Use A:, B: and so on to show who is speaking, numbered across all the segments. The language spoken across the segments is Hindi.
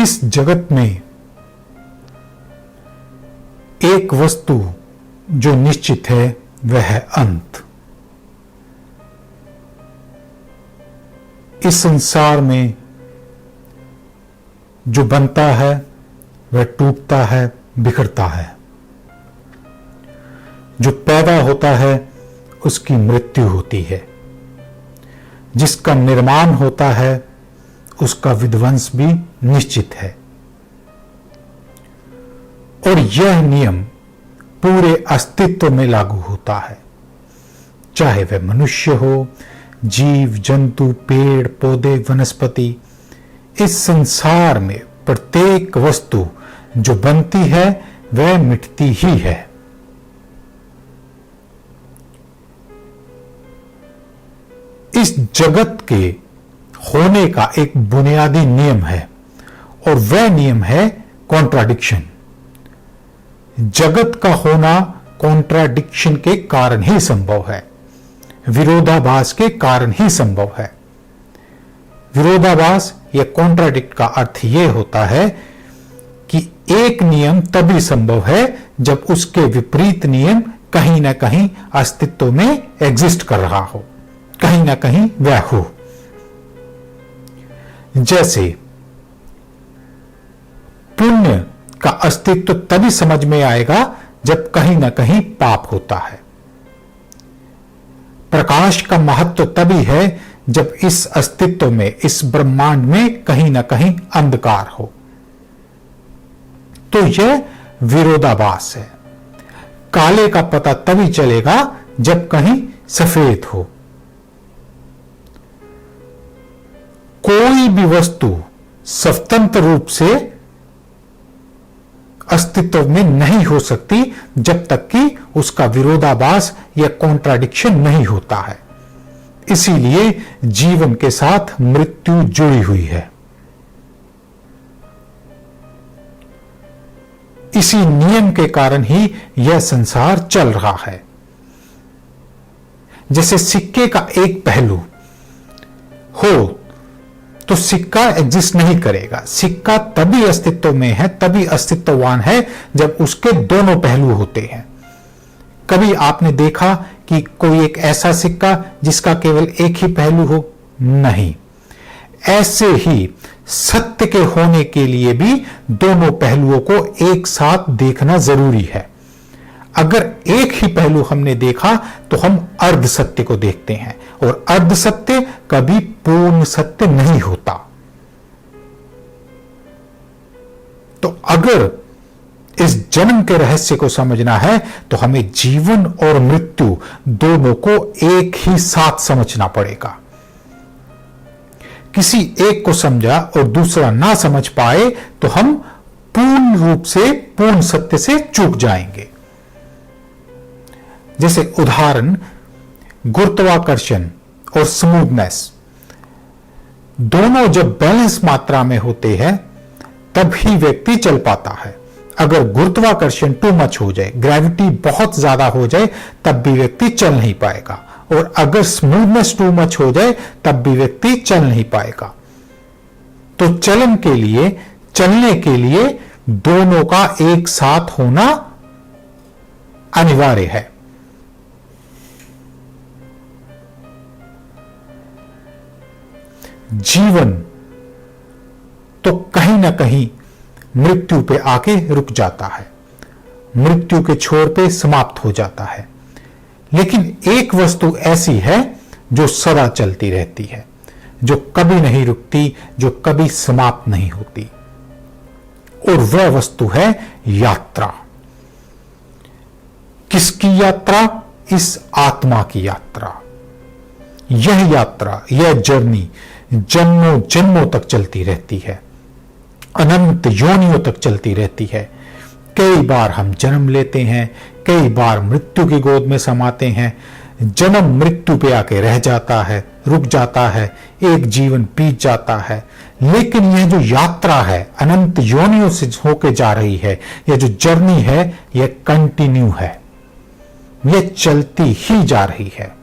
A: इस जगत में एक वस्तु जो निश्चित है वह है अंत। इस संसार में जो बनता है वह टूटता है, बिखरता है। जो पैदा होता है उसकी मृत्यु होती है। जिसका निर्माण होता है उसका विध्वंस भी निश्चित है। और यह नियम पूरे अस्तित्व में लागू होता है, चाहे वह मनुष्य हो, जीव जंतु, पेड़ पौधे, वनस्पति। इस संसार में प्रत्येक वस्तु जो बनती है वह मिटती ही है। इस जगत के होने का एक बुनियादी नियम है और वह नियम है कॉन्ट्राडिक्शन। जगत का होना कॉन्ट्राडिक्शन के कारण ही संभव है, विरोधाभास के कारण ही संभव है। विरोधाभास या कॉन्ट्राडिक्ट का अर्थ यह होता है कि एक नियम तभी संभव है जब उसके विपरीत नियम कहीं ना कहीं अस्तित्व में एग्जिस्ट कर रहा हो, कहीं ना कहीं वह हो। जैसे पुण्य का अस्तित्व तभी समझ में आएगा जब कहीं ना कहीं पाप होता है। प्रकाश का महत्व तभी है जब इस अस्तित्व में, इस ब्रह्मांड में कहीं ना कहीं अंधकार हो। तो यह विरोधाभास है। काले का पता तभी चलेगा जब कहीं सफेद हो। कोई भी वस्तु स्वतंत्र रूप से अस्तित्व में नहीं हो सकती जब तक कि उसका विरोधाभास या कॉन्ट्राडिक्शन नहीं होता है। इसीलिए जीवन के साथ मृत्यु जुड़ी हुई है। इसी नियम के कारण ही यह संसार चल रहा है। जैसे सिक्के का एक पहलू हो तो सिक्का एग्जिस्ट नहीं करेगा। सिक्का तभी अस्तित्व में है, तभी अस्तित्ववान है जब उसके दोनों पहलू होते हैं। कभी आपने देखा कि कोई एक ऐसा सिक्का जिसका केवल एक ही पहलू हो? नहीं। ऐसे ही सत्य के होने के लिए भी दोनों पहलुओं को एक साथ देखना जरूरी है। अगर एक ही पहलू हमने देखा तो हम अर्ध सत्य को देखते हैं, और अर्ध सत्य कभी पूर्ण सत्य नहीं होता। तो अगर इस जन्म के रहस्य को समझना है तो हमें जीवन और मृत्यु दोनों को एक ही साथ समझना पड़ेगा। किसी एक को समझा और दूसरा ना समझ पाए तो हम पूर्ण रूप से, पूर्ण सत्य से चूक जाएंगे। जैसे उदाहरण, गुरुत्वाकर्षण और स्मूथनेस दोनों जब बैलेंस मात्रा में होते हैं तब ही व्यक्ति चल पाता है। अगर गुरुत्वाकर्षण टू मच हो जाए, ग्रेविटी बहुत ज्यादा हो जाए, तब भी व्यक्ति चल नहीं पाएगा। और अगर स्मूथनेस टू मच हो जाए तब भी व्यक्ति चल नहीं पाएगा। तो चलने के लिए दोनों का एक साथ होना अनिवार्य है। जीवन तो कहीं ना कहीं मृत्यु पे आके रुक जाता है, मृत्यु के छोर पे समाप्त हो जाता है। लेकिन एक वस्तु ऐसी है जो सदा चलती रहती है, जो कभी नहीं रुकती, जो कभी समाप्त नहीं होती, और वह वस्तु है यात्रा। किसकी यात्रा? इस आत्मा की यात्रा। यह यात्रा, यह जर्नी जन्मों जन्मों तक चलती रहती है, अनंत योनियों तक चलती रहती है। कई बार हम जन्म लेते हैं, कई बार मृत्यु की गोद में समाते हैं, जन्म मृत्यु पे आके रह जाता है, रुक जाता है, एक जीवन बीत जाता है। लेकिन यह जो यात्रा है, अनंत योनियों से होके जा रही है, यह जो जर्नी है, यह कंटिन्यू है, यह चलती ही जा रही है।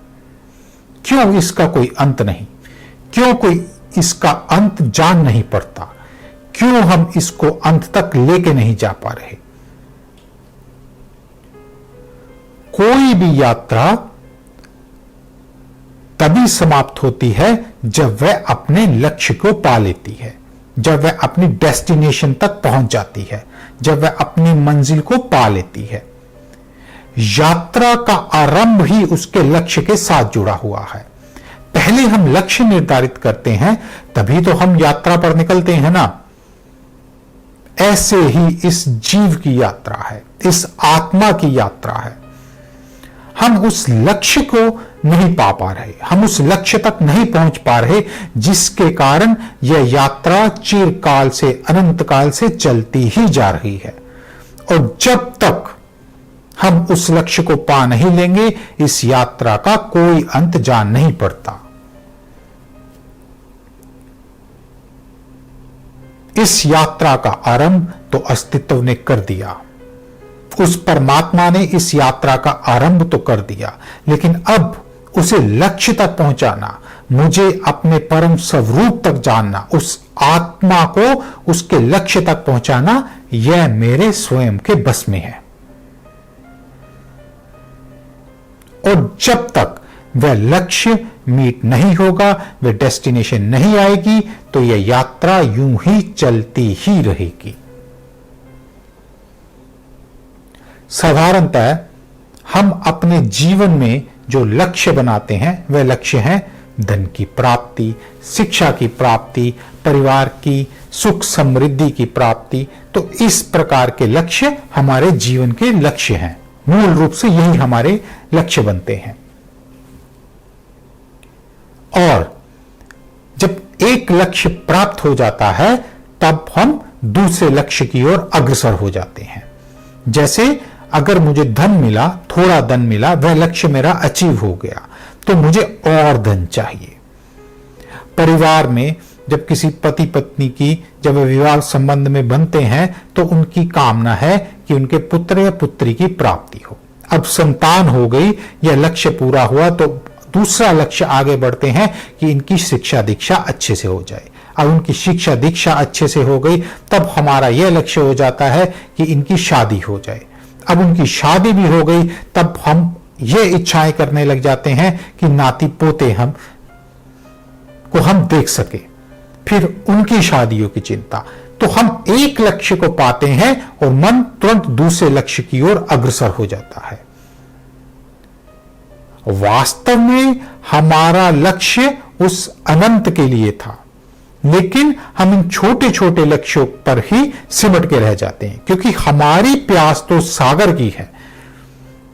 A: क्यों इसका कोई अंत नहीं? क्यों कोई इसका अंत जान नहीं पड़ता? क्यों हम इसको अंत तक लेके नहीं जा पा रहे? कोई भी यात्रा तभी समाप्त होती है जब वह अपने लक्ष्य को पा लेती है, जब वह अपनी डेस्टिनेशन तक पहुंच जाती है, जब वह अपनी मंजिल को पा लेती है। यात्रा का आरंभ ही उसके लक्ष्य के साथ जुड़ा हुआ है। पहले हम लक्ष्य निर्धारित करते हैं, तभी तो हम यात्रा पर निकलते हैं ना। ऐसे ही इस जीव की यात्रा है, इस आत्मा की यात्रा है। हम उस लक्ष्य को नहीं पा रहे, हम उस लक्ष्य तक नहीं पहुंच पा रहे, जिसके कारण यह यात्रा चिरकाल से, अनंत काल से चलती ही जा रही है। और जब तक हम उस लक्ष्य को पा नहीं लेंगे, इस यात्रा का कोई अंत जान नहीं पड़ता। इस यात्रा का आरंभ तो अस्तित्व ने कर दिया, उस परमात्मा ने इस यात्रा का आरंभ तो कर दिया, लेकिन अब उसे लक्ष्य तक पहुंचाना, मुझे अपने परम स्वरूप तक जानना, उस आत्मा को उसके लक्ष्य तक पहुंचाना, यह मेरे स्वयं के बस में है। और जब तक वह लक्ष्य मीट नहीं होगा, वह डेस्टिनेशन नहीं आएगी, तो यह यात्रा यूं ही चलती ही रहेगी। साधारणतः हम अपने जीवन में जो लक्ष्य बनाते हैं, वह लक्ष्य है धन की प्राप्ति, शिक्षा की प्राप्ति, परिवार की सुख समृद्धि की प्राप्ति। तो इस प्रकार के लक्ष्य हमारे जीवन के लक्ष्य हैं। मूल रूप से यही हमारे लक्ष्य बनते हैं। और जब एक लक्ष्य प्राप्त हो जाता है, तब हम दूसरे लक्ष्य की ओर अग्रसर हो जाते हैं। जैसे अगर मुझे धन मिला, थोड़ा धन मिला, वह लक्ष्य मेरा अचीव हो गया, तो मुझे और धन चाहिए। परिवार में जब किसी पति पत्नी की जब वे विवाह संबंध में बनते हैं, तो उनकी कामना है कि उनके पुत्र या पुत्री की प्राप्ति हो। अब संतान हो गई, यह लक्ष्य पूरा हुआ, तो दूसरा लक्ष्य आगे बढ़ते हैं कि इनकी शिक्षा दीक्षा अच्छे से हो जाए। अब उनकी शिक्षा दीक्षा अच्छे से हो गई, तब हमारा यह लक्ष्य हो जाता है कि इनकी शादी हो जाए। अब उनकी शादी भी हो गई, तब हम ये इच्छाएं करने लग जाते हैं कि नाती पोते हम देख सके। फिर उनकी शादियों की चिंता। तो हम एक लक्ष्य को पाते हैं और मन तुरंत दूसरे लक्ष्य की ओर अग्रसर हो जाता है। वास्तव में हमारा लक्ष्य उस अनंत के लिए था, लेकिन हम इन छोटे छोटे लक्ष्यों पर ही सिमट के रह जाते हैं, क्योंकि हमारी प्यास तो सागर की है,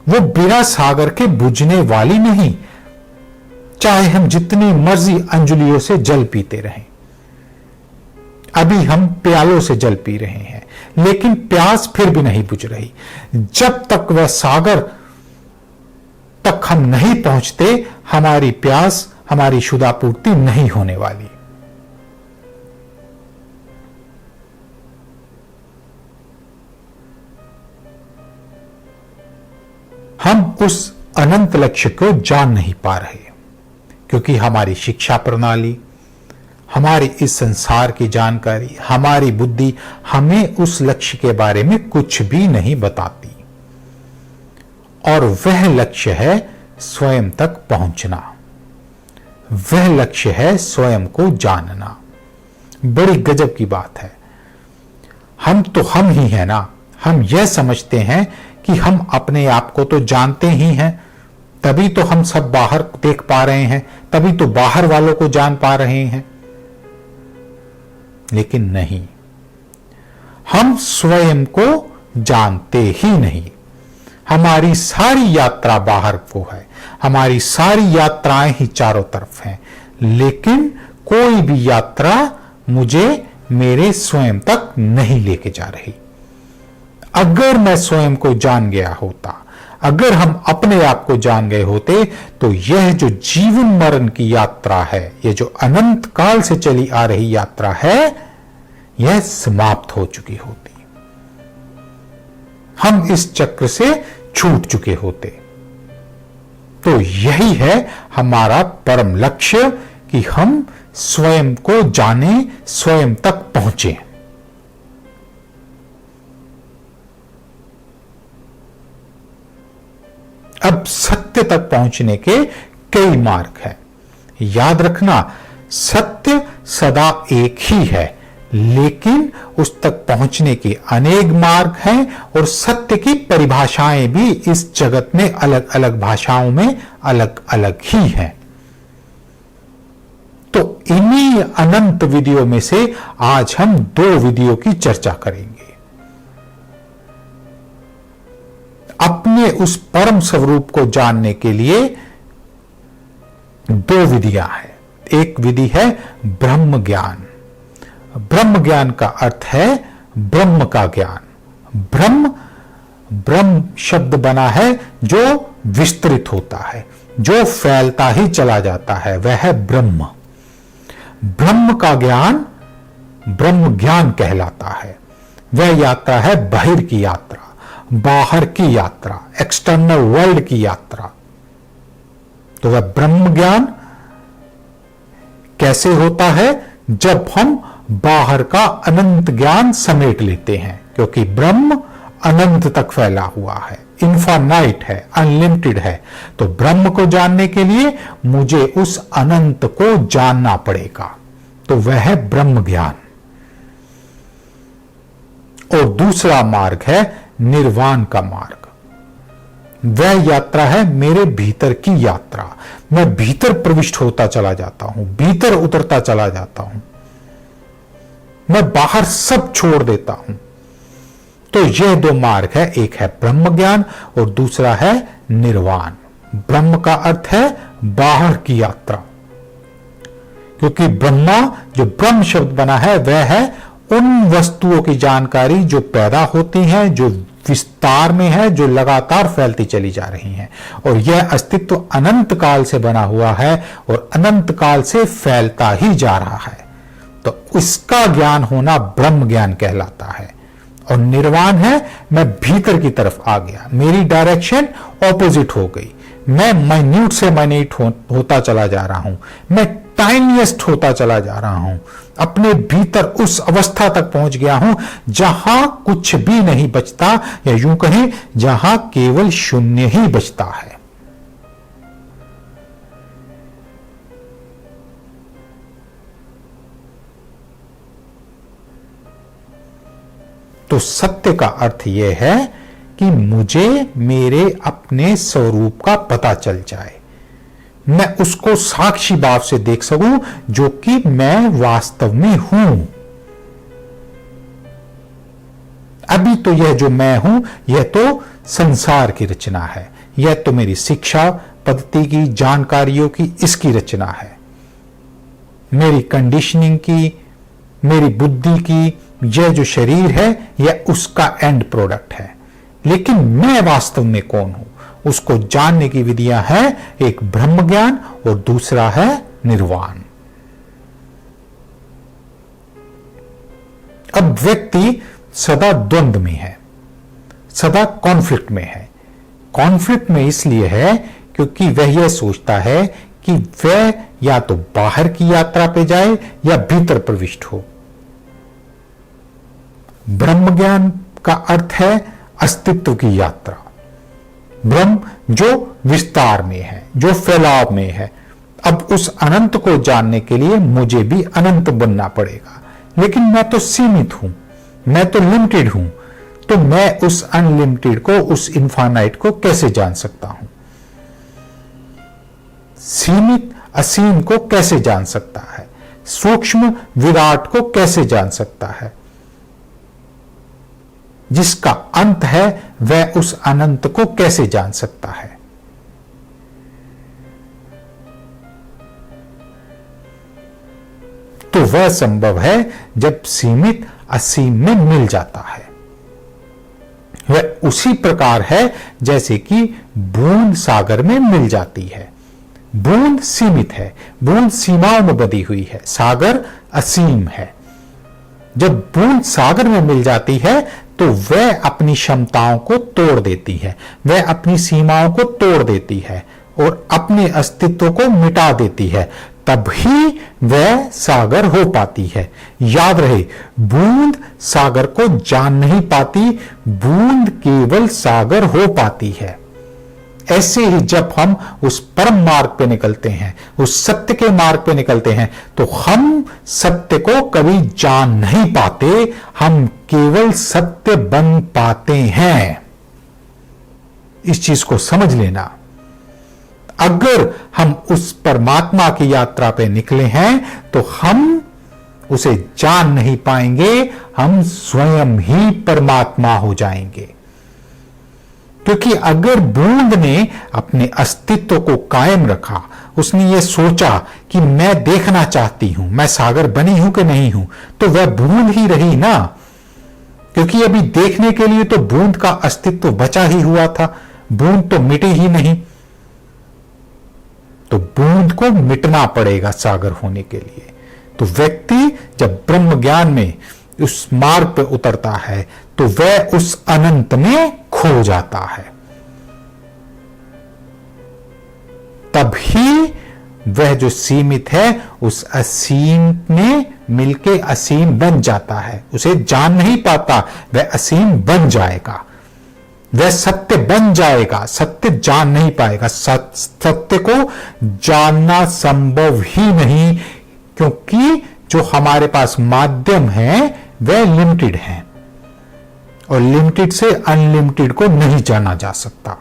A: वो बिना सागर के बुझने वाली नहीं। चाहे हम जितनी मर्जी अंजुलियों से जल पीते रहें, अभी हम प्यालों से जल पी रहे हैं, लेकिन प्यास फिर भी नहीं बुझ रही। जब तक वह सागर तक हम नहीं पहुंचते, हमारी प्यास, हमारी क्षुधापूर्ति नहीं होने वाली। हम उस अनंत लक्ष्य को जान नहीं पा रहे, क्योंकि हमारी शिक्षा प्रणाली, हमारी इस संसार की जानकारी, हमारी बुद्धि हमें उस लक्ष्य के बारे में कुछ भी नहीं बताती। और वह लक्ष्य है स्वयं तक पहुंचना, वह लक्ष्य है स्वयं को जानना। बड़ी गजब की बात है। हम तो हम ही हैं ना। हम यह समझते हैं कि हम अपने आप को तो जानते ही हैं, तभी तो हम सब बाहर देख पा रहे हैं, तभी तो बाहर वालों को जान पा रहे हैं। लेकिन नहीं, हम स्वयं को जानते ही नहीं। हमारी सारी यात्रा बाहर को है, हमारी सारी यात्राएं ही चारों तरफ हैं, लेकिन कोई भी यात्रा मुझे मेरे स्वयं तक नहीं लेके जा रही। अगर मैं स्वयं को जान गया होता, अगर हम अपने आप को जान गए होते, तो यह जो जीवन मरण की यात्रा है, यह जो अनंत काल से चली आ रही यात्रा है, यह समाप्त हो चुकी होती। हम इस चक्र से छूट चुके होते। तो यही है हमारा परम लक्ष्य कि हम स्वयं को जाने, स्वयं तक पहुंचे। अब सत्य तक पहुंचने के कई मार्ग हैं। याद रखना, सत्य सदा एक ही है, लेकिन उस तक पहुंचने के अनेक मार्ग हैं और सत्य की परिभाषाएं भी इस जगत में अलग अलग भाषाओं में अलग अलग ही हैं। तो इन्हीं अनंत वीडियो में से आज हम 2 वीडियो की चर्चा करेंगे। अपने उस परम स्वरूप को जानने के लिए 2 विधियां हैं। एक विधि है ब्रह्म ज्ञान। ब्रह्म ज्ञान का अर्थ है ब्रह्म का ज्ञान। ब्रह्म शब्द बना है जो विस्तृत होता है, जो फैलता ही चला जाता है, वह है ब्रह्म। ब्रह्म का ज्ञान ब्रह्म ज्ञान कहलाता है। वह यात्रा है बाहर की यात्रा, बाहर की यात्रा, एक्सटर्नल वर्ल्ड की यात्रा। तो वह ब्रह्म ज्ञान कैसे होता है? जब हम बाहर का अनंत ज्ञान समेट लेते हैं, क्योंकि ब्रह्म अनंत तक फैला हुआ है, इनफाइनाइट है, अनलिमिटेड है। तो ब्रह्म को जानने के लिए मुझे उस अनंत को जानना पड़ेगा, तो वह है ब्रह्म ज्ञान। और दूसरा मार्ग है निर्वाण का मार्ग। वह यात्रा है मेरे भीतर की यात्रा। मैं भीतर प्रविष्ट होता चला जाता हूं, भीतर उतरता चला जाता हूं, मैं बाहर सब छोड़ देता हूं। तो यह 2 मार्ग है, एक है ब्रह्म ज्ञान और दूसरा है निर्वाण। ब्रह्म का अर्थ है बाहर की यात्रा, क्योंकि ब्रह्मा, जो ब्रह्म शब्द बना है, वह है उन वस्तुओं की जानकारी जो पैदा होती हैं, जो विस्तार में है, जो लगातार फैलती चली जा रही हैं। और यह अस्तित्व अनंत काल से बना हुआ है और अनंत काल से फैलता ही जा रहा है। तो इसका ज्ञान होना ब्रह्म ज्ञान कहलाता है। और निर्वाण है मैं भीतर की तरफ आ गया, मेरी डायरेक्शन ऑपोजिट हो गई, मैं माइन्यूट से माइन्यूट होता चला जा रहा हूं, मैं टाइनिएस्ट होता चला जा रहा हूं, अपने भीतर उस अवस्था तक पहुंच गया हूं जहां कुछ भी नहीं बचता, या यूं कहें जहां केवल शून्य ही बचता है। तो सत्य का अर्थ यह है कि मुझे मेरे अपने स्वरूप का पता चल जाए, मैं उसको साक्षी भाव से देख सकूं जो कि मैं वास्तव में हूं। अभी तो यह जो मैं हूं, यह तो संसार की रचना है, यह तो मेरी शिक्षा पद्धति की, जानकारियों की, इसकी रचना है, मेरी कंडीशनिंग की, मेरी बुद्धि की। यह जो शरीर है, यह उसका एंड प्रोडक्ट है। लेकिन मैं वास्तव में कौन हूं, उसको जानने की विधियां हैं, एक ब्रह्म ज्ञान और दूसरा है निर्वाण। अब व्यक्ति सदा द्वंद्व में है, सदा कॉन्फ्लिक्ट में है। कॉन्फ्लिक्ट में इसलिए है क्योंकि वह यह सोचता है कि वह या तो बाहर की यात्रा पे जाए या भीतर प्रविष्ट हो। ब्रह्म ज्ञान का अर्थ है अस्तित्व की यात्रा। ब्रह्म जो विस्तार में है, जो फैलाव में है। अब उस अनंत को जानने के लिए मुझे भी अनंत बनना पड़ेगा, लेकिन मैं तो सीमित हूं, मैं तो लिमिटेड हूं। तो मैं उस अनलिमिटेड को, उस इनफाइनाइट को कैसे जान सकता हूं? सीमित असीम को कैसे जान सकता है? सूक्ष्म विराट को कैसे जान सकता है? जिसका अंत है वह उस अनंत को कैसे जान सकता है? तो वह संभव है जब सीमित असीम में मिल जाता है। वह उसी प्रकार है जैसे कि बूंद सागर में मिल जाती है। बूंद सीमित है, बूंद सीमाओं में बंधी हुई है, सागर असीम है। जब बूंद सागर में मिल जाती है तो वह अपनी क्षमताओं को तोड़ देती है, वह अपनी सीमाओं को तोड़ देती है और अपने अस्तित्व को मिटा देती है। तभी वह सागर हो पाती है। याद रहे, बूंद सागर को जान नहीं पाती, बूंद केवल सागर हो पाती है। ऐसे ही जब हम उस परम मार्ग पे निकलते हैं, उस सत्य के मार्ग पे निकलते हैं, तो हम सत्य को कभी जान नहीं पाते, हम केवल सत्य बन पाते हैं। इस चीज को समझ लेना। अगर हम उस परमात्मा की यात्रा पे निकले हैं तो हम उसे जान नहीं पाएंगे, हम स्वयं ही परमात्मा हो जाएंगे। क्योंकि अगर बूंद ने अपने अस्तित्व को कायम रखा, उसने ये सोचा कि मैं देखना चाहती हूं मैं सागर बनी हूं कि नहीं हूं, तो वह बूंद ही रही ना, क्योंकि अभी देखने के लिए तो बूंद का अस्तित्व बचा ही हुआ था, बूंद तो मिटी ही नहीं। तो बूंद को मिटना पड़ेगा सागर होने के लिए। तो व्यक्ति जब ब्रह्म ज्ञान में उस मार्ग पर उतरता है तो वह उस अनंत में खो जाता है, तभी वह जो सीमित है उस असीम में मिलके असीम बन जाता है। उसे जान नहीं पाता, वह असीम बन जाएगा, वह सत्य बन जाएगा, सत्य जान नहीं पाएगा। सत्य को जानना संभव ही नहीं, क्योंकि जो हमारे पास माध्यम है वह लिमिटेड है, और लिमिटेड से अनलिमिटेड को नहीं जाना जा सकता।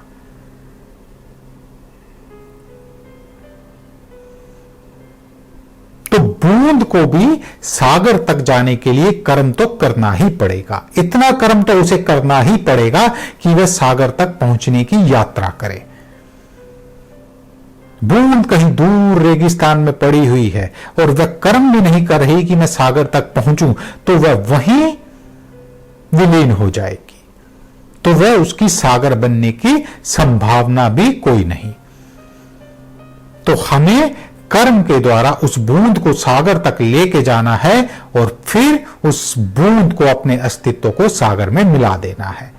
A: तो बूंद को भी सागर तक जाने के लिए कर्म तो करना ही पड़ेगा। इतना कर्म तो उसे करना ही पड़ेगा कि वह सागर तक पहुंचने की यात्रा करे। बूंद कहीं दूर रेगिस्तान में पड़ी हुई है और वह कर्म भी नहीं कर रही कि मैं सागर तक पहुंचूं, तो वह वहीं विलीन हो जाएगी, तो वह उसकी सागर बनने की संभावना भी कोई नहीं। तो हमें कर्म के द्वारा उस बूंद को सागर तक लेके जाना है और फिर उस बूंद को अपने अस्तित्व को सागर में मिला देना है।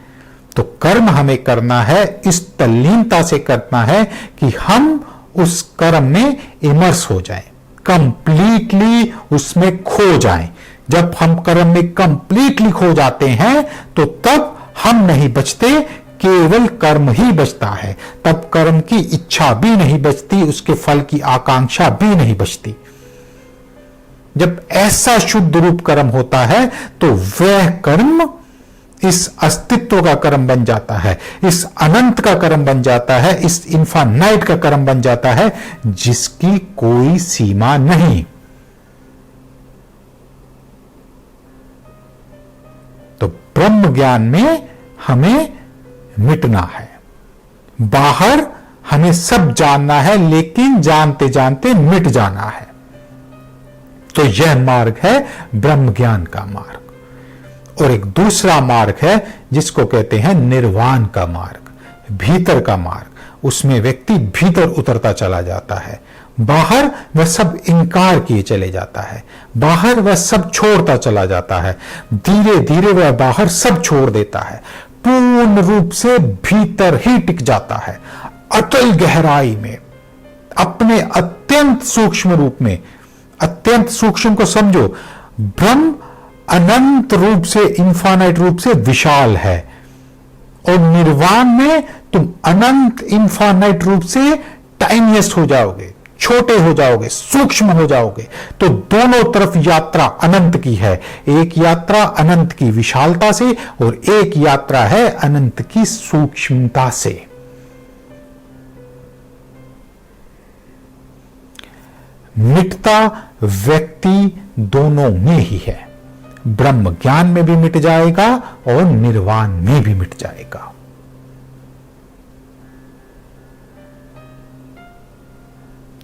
A: तो कर्म हमें करना है, इस तल्लीनता से करना है कि हम उस कर्म में इमर्स हो जाएं, कंप्लीटली उसमें खो जाएं। जब हम कर्म में कंप्लीटली खो जाते हैं तो तब हम नहीं बचते, केवल कर्म ही बचता है। तब कर्म की इच्छा भी नहीं बचती, उसके फल की आकांक्षा भी नहीं बचती। जब ऐसा शुद्ध रूप कर्म होता है तो वह कर्म इस अस्तित्व का कर्म बन जाता है, इस अनंत का कर्म बन जाता है, इस इन्फानाइट का कर्म बन जाता है, जिसकी कोई सीमा नहीं। तो ब्रह्म ज्ञान में हमें मिटना है। बाहर हमें सब जानना है, लेकिन जानते जानते मिट जाना है। तो यह मार्ग है ब्रह्म ज्ञान का मार्ग। और एक दूसरा मार्ग है जिसको कहते हैं निर्वाण का मार्ग, भीतर का मार्ग। उसमें व्यक्ति भीतर उतरता चला जाता है, बाहर वह सब इनकार किए चले जाता है, बाहर वह सब छोड़ता चला जाता है। धीरे धीरे वह बाहर सब छोड़ देता है, पूर्ण रूप से भीतर ही टिक जाता है, अतल गहराई में, अपने अत्यंत सूक्ष्म रूप में। अत्यंत सूक्ष्म को समझो, ब्रह्म अनंत रूप से, इन्फानाइट रूप से विशाल है, और निर्वाण में तुम अनंत इन्फानाइट रूप से टाइनिएस्ट हो जाओगे, छोटे हो जाओगे, सूक्ष्म हो जाओगे। तो दोनों तरफ यात्रा अनंत की है। एक यात्रा अनंत की विशालता से और एक यात्रा है अनंत की सूक्ष्मता से। मिटता व्यक्ति दोनों में ही है, ब्रह्म ज्ञान में भी मिट जाएगा और निर्वाण में भी मिट जाएगा।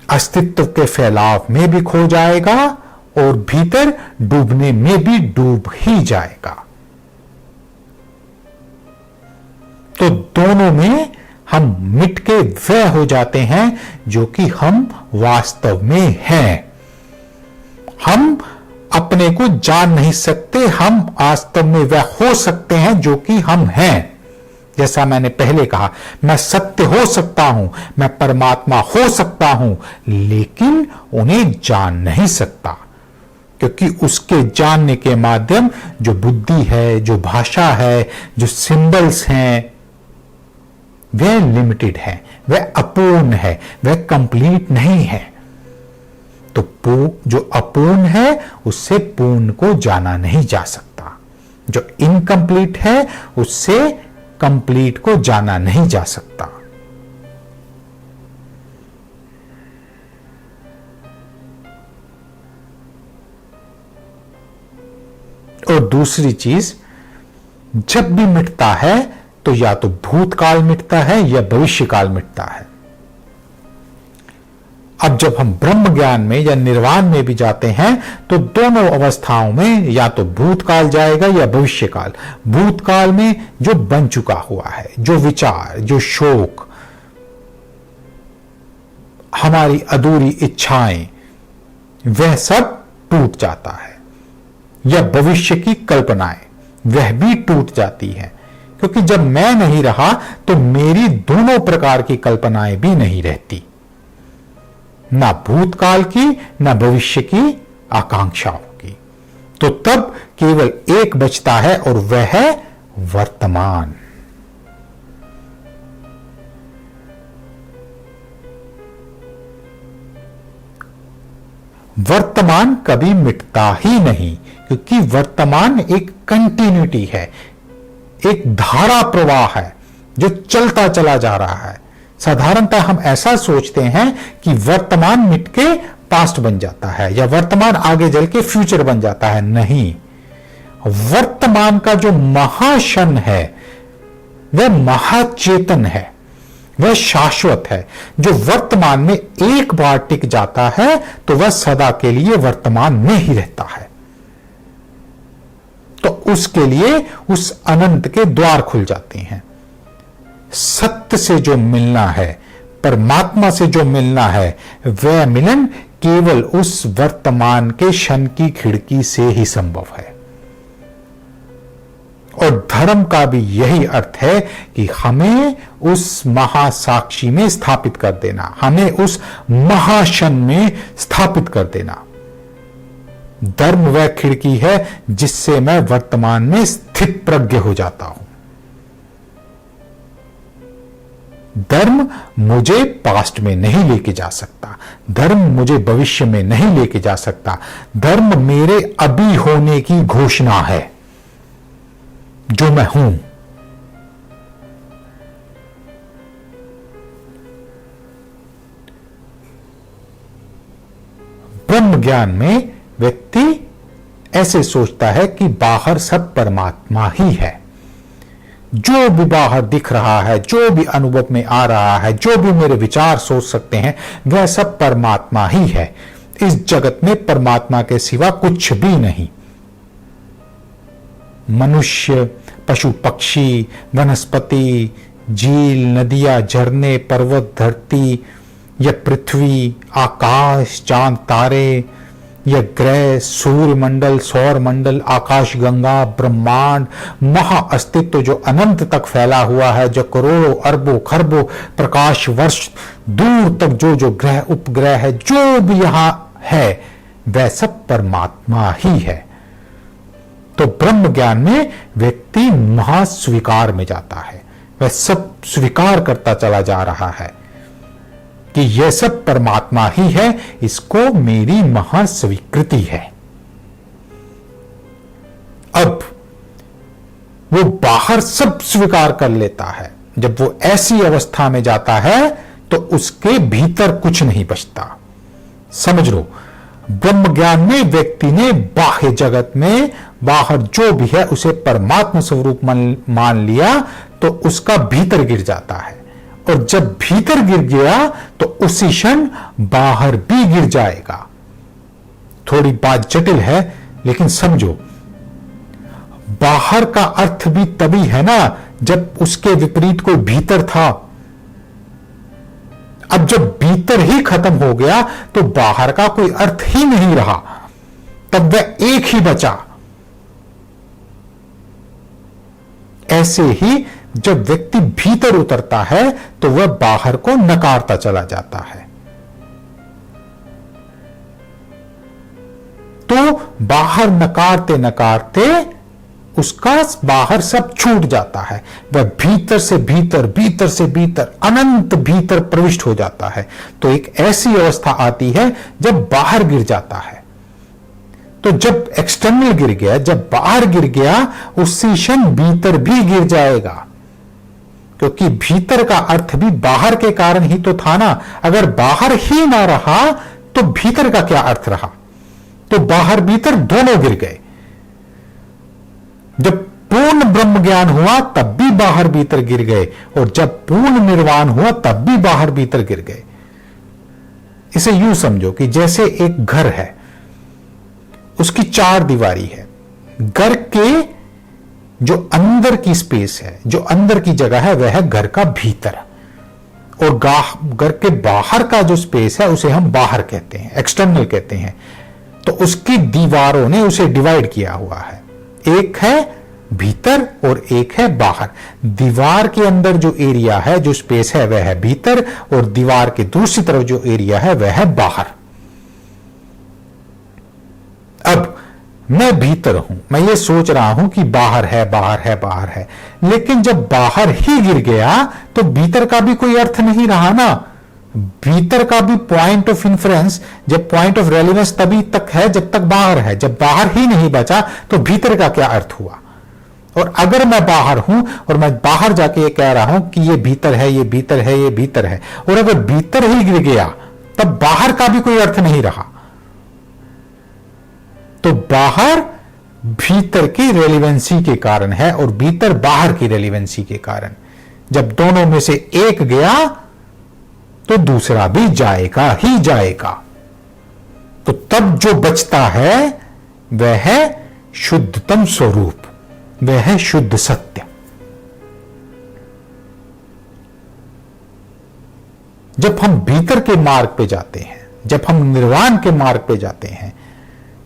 A: अस्तित्व के फैलाव में भी खो जाएगा और भीतर डूबने में भी डूब ही जाएगा। तो दोनों में हम मिट के वह हो जाते हैं जो कि हम वास्तव में हैं। हम अपने को जान नहीं सकते, हम वास्तव में वह हो सकते हैं जो कि हम हैं। जैसा मैंने पहले कहा, मैं सत्य हो सकता हूं, मैं परमात्मा हो सकता हूं, लेकिन उन्हें जान नहीं सकता, क्योंकि उसके जानने के माध्यम जो बुद्धि है, जो भाषा है, जो सिंबल्स हैं, वह लिमिटेड है, वह अपूर्ण है, वह कंप्लीट नहीं है। तो जो अपूर्ण है उससे पूर्ण को जाना नहीं जा सकता, जो इनकम्प्लीट है उससे कंप्लीट को जाना नहीं जा सकता। और दूसरी चीज, जब भी मिटता है तो या तो भूतकाल मिटता है या भविष्यकाल मिटता है। अब जब हम ब्रह्म ज्ञान में या निर्वाण में भी जाते हैं तो दोनों अवस्थाओं में या तो भूतकाल जाएगा या भविष्यकाल। भूतकाल में जो बन चुका हुआ है, जो विचार, जो शोक, हमारी अधूरी इच्छाएं, वह सब टूट जाता है। या भविष्य की कल्पनाएं, वह भी टूट जाती है, क्योंकि जब मैं नहीं रहा तो मेरी दोनों प्रकार की कल्पनाएं भी नहीं रहती, ना भूतकाल की ना भविष्य की आकांक्षाओं की। तो तब केवल एक बचता है और वह है वर्तमान। वर्तमान कभी मिटता ही नहीं, क्योंकि वर्तमान एक कंटिन्यूटी है, एक धारा प्रवाह है जो चलता चला जा रहा है। साधारणतः हम ऐसा सोचते हैं कि वर्तमान मिट के पास्ट बन जाता है या वर्तमान आगे चल के फ्यूचर बन जाता है। नहीं, वर्तमान का जो महाशन है वह महाचेतन है, वह शाश्वत है। जो वर्तमान में एक बार टिक जाता है तो वह सदा के लिए वर्तमान में ही रहता है। तो उसके लिए उस अनंत के द्वार खुल जाते हैं। सत्य से जो मिलना है, परमात्मा से जो मिलना है, वह मिलन केवल उस वर्तमान के क्षण की खिड़की से ही संभव है। और धर्म का भी यही अर्थ है कि हमें उस महासाक्षी में स्थापित कर देना, हमें उस महाशन में स्थापित कर देना। धर्म वह खिड़की है जिससे मैं वर्तमान में स्थित प्रज्ञ हो जाता हूं। धर्म मुझे पास्ट में नहीं लेके जा सकता, धर्म मुझे भविष्य में नहीं लेके जा सकता। धर्म मेरे अभी होने की घोषणा है, जो मैं हूं। ब्रह्म ज्ञान में व्यक्ति ऐसे सोचता है कि बाहर सब परमात्मा ही है। जो भी बाहर दिख रहा है, जो भी अनुभव में आ रहा है, जो भी मेरे विचार सोच सकते हैं, वह सब परमात्मा ही है। इस जगत में परमात्मा के सिवा कुछ भी नहीं। मनुष्य, पशु पक्षी, वनस्पति, झील, नदियां, झरने, पर्वत, धरती, या पृथ्वी, आकाश, चांद, तारे, यह ग्रह, सूर्यमंडल, सौर मंडल, आकाश गंगा, ब्रह्मांड, महा अस्तित्व जो अनंत तक फैला हुआ है, जो करोड़ों अरबों खरबों प्रकाश वर्ष दूर तक जो जो ग्रह उपग्रह है, जो भी यहां है, वह सब परमात्मा ही है। तो ब्रह्म ज्ञान में व्यक्ति महास्वीकार में जाता है, वह सब स्वीकार करता चला जा रहा है कि यह सब परमात्मा ही है, इसको मेरी महास्वीकृति है। अब वो बाहर सब स्वीकार कर लेता है। जब वो ऐसी अवस्था में जाता है तो उसके भीतर कुछ नहीं बचता। समझ लो, ब्रह्म ज्ञान में व्यक्ति ने बाह्य जगत में बाहर जो भी है उसे परमात्मा स्वरूप मान लिया, तो उसका भीतर गिर जाता है। और जब भीतर गिर गया तो उसी क्षण बाहर भी गिर जाएगा। थोड़ी बात जटिल है, लेकिन समझो, बाहर का अर्थ भी तभी है ना जब उसके विपरीत कोई भीतर था। अब जब भीतर ही खत्म हो गया तो बाहर का कोई अर्थ ही नहीं रहा, तब वह एक ही बचा। ऐसे ही जब व्यक्ति भीतर उतरता है तो वह बाहर को नकारता चला जाता है। तो बाहर नकारते नकारते उसका बाहर सब छूट जाता है, वह भीतर से भीतर, भीतर से भीतर, अनंत भीतर प्रविष्ट हो जाता है। तो एक ऐसी अवस्था आती है जब बाहर गिर जाता है। तो जब एक्सटर्नल गिर गया, जब बाहर गिर गया, उसी क्षण भीतर भी गिर जाएगा, क्योंकि भीतर का अर्थ भी बाहर के कारण ही तो था ना। अगर बाहर ही ना रहा तो भीतर का क्या अर्थ रहा? तो बाहर भीतर दोनों गिर गए। जब पूर्ण ब्रह्म ज्ञान हुआ तब भी बाहर भीतर गिर गए, और जब पूर्ण निर्वाण हुआ तब भी बाहर भीतर गिर गए। इसे यूं समझो कि जैसे एक घर है, उसकी 4 दीवारी है। घर के जो अंदर की स्पेस है, जो अंदर की जगह है, वह है घर का भीतर, और घर के बाहर का जो स्पेस है उसे हम बाहर कहते हैं, एक्सटर्नल कहते हैं। तो उसकी दीवारों ने उसे डिवाइड किया हुआ है, एक है भीतर और एक है बाहर। दीवार के अंदर जो एरिया है, जो स्पेस है, वह है भीतर, और दीवार के दूसरी तरफ जो एरिया है वह है बाहर। अब मैं भीतर हूं, मैं ये सोच रहा हूं कि बाहर है, बाहर है, बाहर है, लेकिन जब बाहर ही गिर गया तो भीतर का भी कोई अर्थ नहीं रहा ना। भीतर का भी पॉइंट ऑफ इंफरेंस, जब पॉइंट ऑफ रेलिवेंस तभी तक है जब तक बाहर है। जब बाहर ही नहीं बचा तो भीतर का क्या अर्थ हुआ? और अगर मैं बाहर हूं और मैं बाहर जाके ये कह रहा हूं कि ये भीतर है, ये भीतर है, ये भीतर है, और अगर भीतर ही गिर गया तब बाहर का भी कोई अर्थ नहीं रहा। तो बाहर भीतर की रेलिवेंसी के कारण है और भीतर बाहर की रेलिवेंसी के कारण। जब दोनों में से एक गया तो दूसरा भी जाएगा ही जाएगा। तो तब जो बचता है वह है शुद्धतम स्वरूप, वह है शुद्ध सत्य। जब हम भीतर के मार्ग पे जाते हैं, जब हम निर्वाण के मार्ग पे जाते हैं,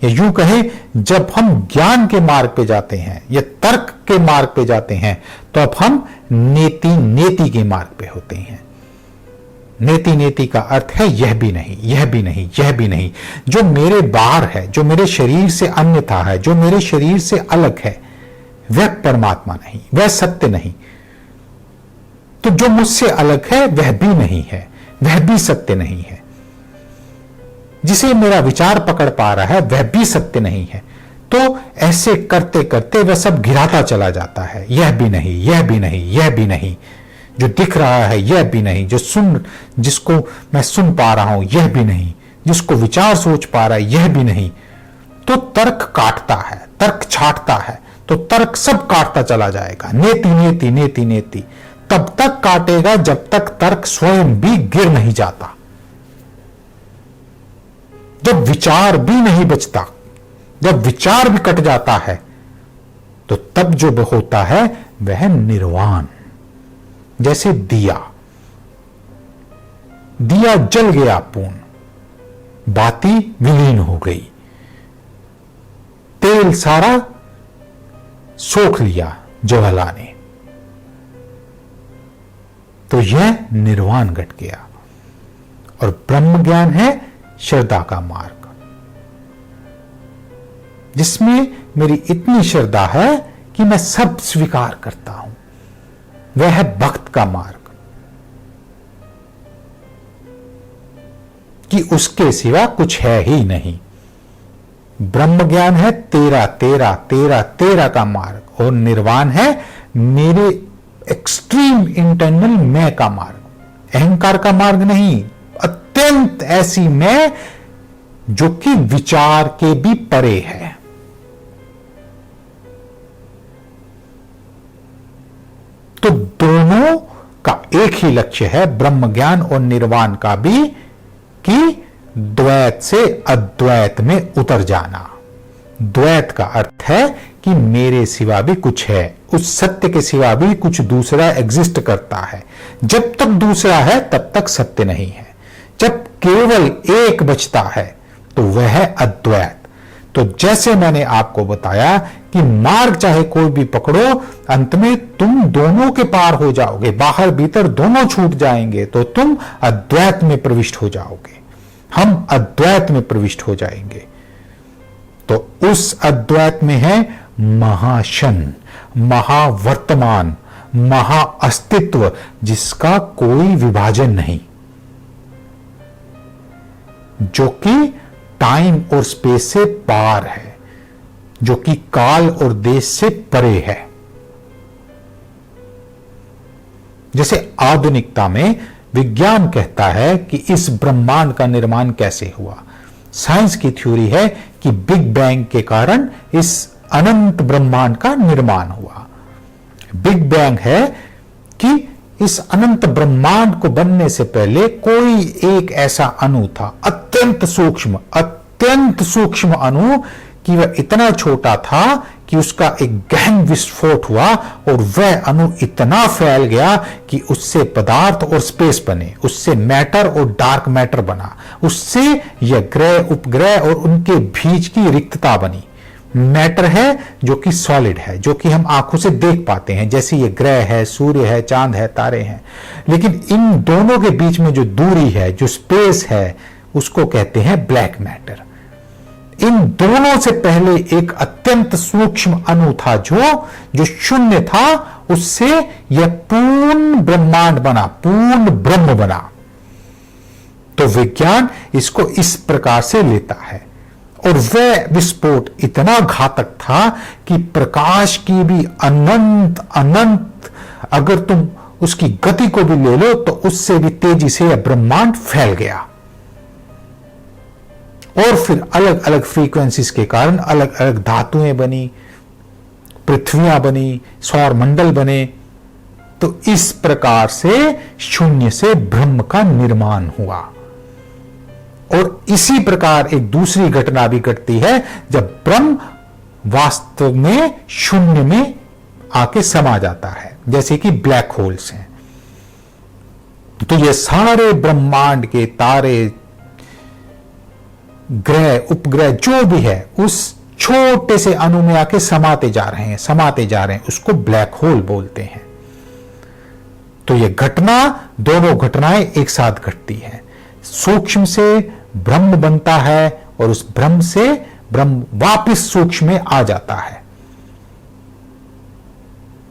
A: या यूं कहें जब हम ज्ञान के मार्ग पे जाते हैं या तर्क के मार्ग पे जाते हैं, तो अब हम नेति नेति के मार्ग पे होते हैं। नेति नेति का अर्थ है यह भी नहीं, यह भी नहीं, यह भी नहीं। जो मेरे बाहर है, जो मेरे शरीर से अन्यथा है, जो मेरे शरीर से अलग है, वह परमात्मा नहीं, वह सत्य नहीं। तो जो मुझसे अलग है वह भी नहीं है, वह भी सत्य नहीं है। जिसे मेरा विचार पकड़ पा रहा है वह भी सत्य नहीं है। तो ऐसे करते करते वह सब गिराता चला जाता है। यह भी नहीं, यह भी नहीं, यह भी नहीं। जो दिख रहा है यह भी नहीं, जिसको मैं सुन पा रहा हूं यह भी नहीं, जिसको विचार सोच पा रहा है यह भी नहीं। तो तर्क काटता है, तर्क छाटता है, तो तर्क सब काटता चला जाएगा। नेति नेति नेति नेति तब तक काटेगा जब तक तर्क स्वयं भी गिर नहीं जाता। जब विचार भी नहीं बचता, जब विचार भी कट जाता है, तो तब जो होता है वह निर्वाण। जैसे दिया, दिया जल गया पूर्ण, बाती विलीन हो गई, तेल सारा सोख लिया ज्वाला ने, तो यह निर्वाण घट गया। और ब्रह्म ज्ञान है श्रद्धा का मार्ग, जिसमें मेरी इतनी श्रद्धा है कि मैं सब स्वीकार करता हूं। वह है भक्त का मार्ग, कि उसके सिवा कुछ है ही नहीं। ब्रह्म ज्ञान है तेरा तेरा तेरा तेरा का मार्ग, और निर्वाण है मेरे एक्सट्रीम इंटरनल मैं का मार्ग, अहंकार का मार्ग नहीं, अत्यंत ऐसी मैं जो कि विचार के भी परे है। तो दोनों का एक ही लक्ष्य है, ब्रह्म ज्ञान और निर्वाण का भी, कि द्वैत से अद्वैत में उतर जाना। द्वैत का अर्थ है कि मेरे सिवा भी कुछ है, उस सत्य के सिवा भी कुछ दूसरा एग्जिस्ट करता है। जब तक दूसरा है तब तक सत्य नहीं है। जब केवल एक बचता है तो वह है अद्वैत। तो जैसे मैंने आपको बताया कि मार्ग चाहे कोई भी पकड़ो, अंत में तुम दोनों के पार हो जाओगे, बाहर भीतर दोनों छूट जाएंगे, तो तुम अद्वैत में प्रविष्ट हो जाओगे। हम अद्वैत में प्रविष्ट हो जाएंगे। तो उस अद्वैत में है महाशन, महावर्तमान, महाअस्तित्व जिसका कोई विभाजन नहीं, जो कि टाइम और स्पेस से पार है, जो कि काल और देश से परे है। जैसे आधुनिकता में विज्ञान कहता है कि इस ब्रह्मांड का निर्माण कैसे हुआ, साइंस की थ्योरी है कि बिग बैंग के कारण इस अनंत ब्रह्मांड का निर्माण हुआ। बिग बैंग है कि इस अनंत ब्रह्मांड को बनने से पहले कोई एक ऐसा अणु था, अत्यंत सूक्ष्म अणु, कि वह इतना छोटा था कि उसका एक गहन विस्फोट हुआ और वह अणु इतना फैल गया कि उससे पदार्थ और स्पेस बने, उससे मैटर और डार्क मैटर बना, उससे यह ग्रह उपग्रह और उनके बीच की रिक्तता बनी। मैटर है जो कि सॉलिड है, जो कि हम आंखों से देख पाते हैं, जैसे ये ग्रह है, सूर्य है, चांद है, तारे हैं। लेकिन इन दोनों के बीच में जो दूरी है, जो स्पेस है, उसको कहते हैं ब्लैक मैटर। इन दोनों से पहले एक अत्यंत सूक्ष्म अणु था जो शून्य था, उससे यह पूर्ण ब्रह्मांड बना, पूर्ण ब्रह्म बना। तो विज्ञान इसको इस प्रकार से लेता है। और वह विस्फोट इतना घातक था कि प्रकाश की भी अनंत अगर तुम उसकी गति को भी ले लो तो उससे भी तेजी से यह ब्रह्मांड फैल गया। और फिर अलग अलग फ्रीक्वेंसीज के कारण अलग अलग धातुएं बनी, पृथ्वियां बनी, सौर मंडल बने। तो इस प्रकार से शून्य से ब्रह्म का निर्माण हुआ। और इसी प्रकार एक दूसरी घटना भी घटती है जब ब्रह्म वास्तव में शून्य में आके समा जाता है, जैसे कि ब्लैक होल्स हैं। तो ये सारे ब्रह्मांड के तारे, ग्रह, उपग्रह जो भी है, उस छोटे से अणु में आके समाते जा रहे हैं, उसको ब्लैक होल बोलते हैं। तो ये घटना, दोनों घटनाएं एक साथ घटती हैं। सूक्ष्म से ब्रह्म बनता है और उस ब्रह्म से ब्रह्म वापस सूक्ष्म में आ जाता है।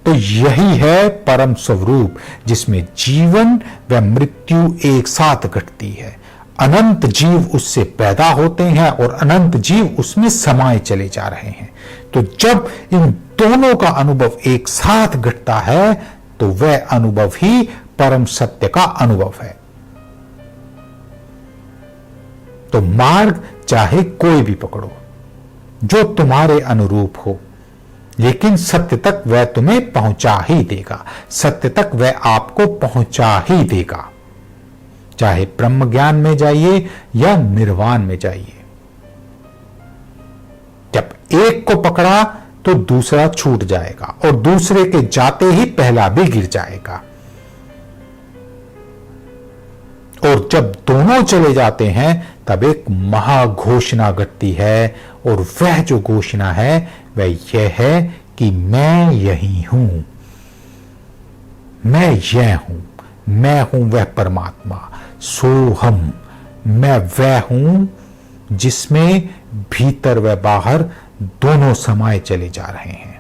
A: तो यही है परम स्वरूप, जिसमें जीवन व मृत्यु एक साथ घटती है। अनंत जीव उससे पैदा होते हैं और अनंत जीव उसमें समाये चले जा रहे हैं। तो जब इन दोनों का अनुभव एक साथ घटता है तो वह अनुभव ही परम सत्य का अनुभव है। तो मार्ग चाहे कोई भी पकड़ो जो तुम्हारे अनुरूप हो, लेकिन सत्य तक वह तुम्हें पहुंचा ही देगा, सत्य तक वह आपको पहुंचा ही देगा। चाहे ब्रह्म ज्ञान में जाइए या निर्वाण में जाइए। जब एक को पकड़ा तो दूसरा छूट जाएगा और दूसरे के जाते ही पहला भी गिर जाएगा। और जब दोनों चले जाते हैं तब एक महाघोषणा घटती है, और वह जो घोषणा है वह यह है कि मैं यही हूं, मैं यह हूं, मैं हूं वह परमात्मा, सोहम, मैं वह हूं जिसमें भीतर व बाहर दोनों समाये चले जा रहे हैं।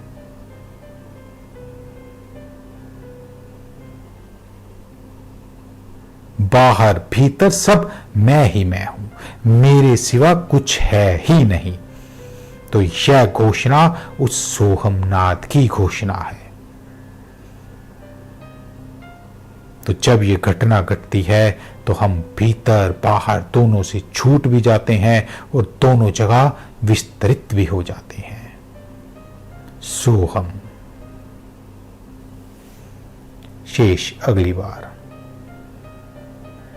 A: बाहर भीतर सब मैं ही मैं हूं, मेरे सिवा कुछ है ही नहीं। तो यह घोषणा उस सोहम नाद की घोषणा है। तो जब यह घटना घटती है तो हम भीतर बाहर दोनों से छूट भी जाते हैं और दोनों जगह विस्तरित भी हो जाते हैं। सोहम। शेष अगली बार।